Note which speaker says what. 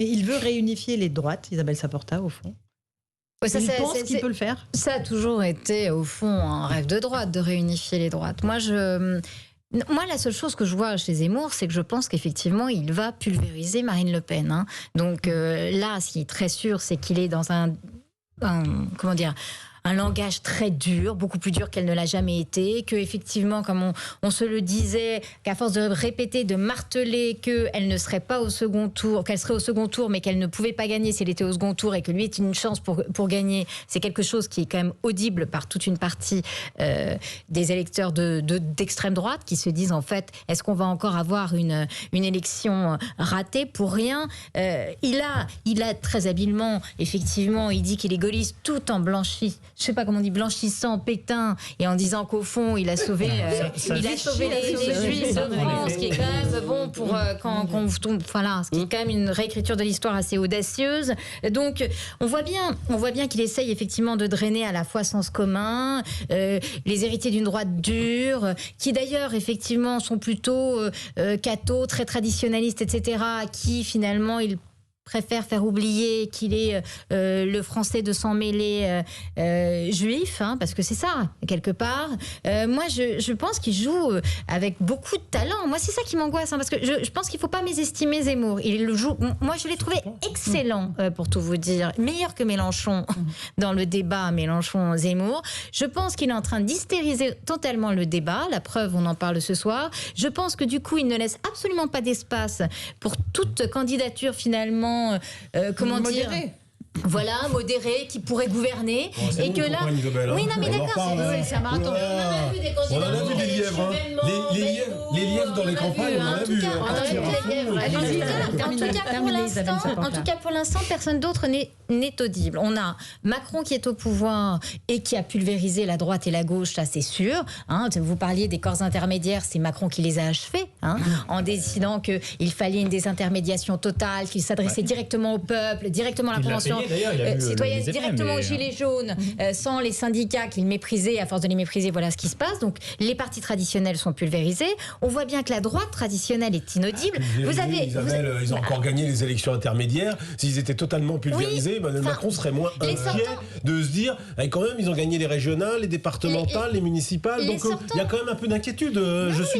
Speaker 1: Et il veut réunifier les droites, Isabelle Saporta, au fond.
Speaker 2: Ouais,
Speaker 1: Il pense qu'il peut le faire.
Speaker 2: Ça a toujours été, au fond, un rêve de droite, de réunifier les droites. Moi, la seule chose que je vois chez Zemmour, c'est que je pense qu'effectivement, il va pulvériser Marine Le Pen. Hein. Donc là, ce qui est très sûr, c'est qu'il est dans un langage très dur, beaucoup plus dur qu'elle ne l'a jamais été, que effectivement, comme on se le disait, qu'à force de répéter, de marteler qu'elle ne serait pas au second tour, qu'elle serait au second tour, mais qu'elle ne pouvait pas gagner si elle était au second tour et que lui est une chance pour gagner, c'est quelque chose qui est quand même audible par toute une partie des électeurs d'extrême droite qui se disent en fait, est-ce qu'on va encore avoir une élection ratée pour rien? Il a très habilement, effectivement, il dit qu'il est gaulliste tout en je sais pas comment on dit, blanchissant Pétain et en disant qu'au fond il a sauvé les Juifs de France, ce qui est quand même bon pour quand vous tombe, voilà, ce qui est quand même une réécriture de l'histoire assez audacieuse. Donc on voit bien qu'il essaye effectivement de drainer à la fois Sens commun, les héritiers d'une droite dure, qui d'ailleurs effectivement sont plutôt cathos, très traditionnalistes, etc., qui finalement il préfère faire oublier qu'il est le français de s'en mêler juif, hein, parce que c'est ça, quelque part. Moi, je pense qu'il joue avec beaucoup de talent. Moi, c'est ça qui m'angoisse, hein, parce que je pense qu'il ne faut pas mésestimer Zemmour. Il le joue. Moi, je l'ai trouvé excellent, pour tout vous dire. Meilleur que Mélenchon dans le débat Mélenchon-Zemmour. Je pense qu'il est en train d'hystériser totalement le débat. La preuve, on en parle ce soir. Je pense que du coup, il ne laisse absolument pas d'espace pour toute candidature, finalement, voilà, modéré, qui pourrait gouverner.
Speaker 3: Bon, et que là.
Speaker 2: Oui, non, mais d'accord, c'est un marathon.
Speaker 3: On en a vu des lièvres. Les lièvres dans les campagnes, on en a vu.
Speaker 2: En tout cas, pour l'instant, personne d'autre n'est audible. On a Macron qui est au pouvoir et qui a pulvérisé la droite et la gauche, ça c'est sûr. Hein, vous parliez des corps intermédiaires, c'est Macron qui les a achevés, hein, en décidant qu'il fallait une désintermédiation totale, qu'il s'adressait directement au peuple, directement à la Convention citoyenne, directement aux Gilets jaunes, sans les syndicats qu'il méprisait. À force de les mépriser, voilà ce qui se passe. Donc les partis traditionnels sont pulvérisés. On voit bien que la droite traditionnelle est inaudible.
Speaker 3: Ils ont encore gagné les élections intermédiaires. S'ils étaient totalement pulvérisés, Emmanuel Macron serait moins inquiet de se dire, quand même, ils ont gagné les régionales, les départementales, les municipales. Donc il y a quand même un peu d'inquiétude. Je suis